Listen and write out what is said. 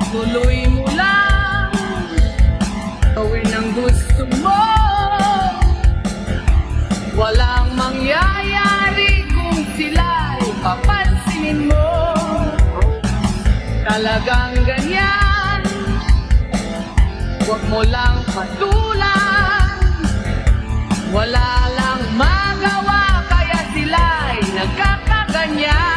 Tuloy mo lang, gawin ang gusto mo. Walang mangyayari kung sila'y papansinin mo. Talagang ganyan, huwag mo lang patulan. Wala lang magawa kaya sila'y nagkakaganyan.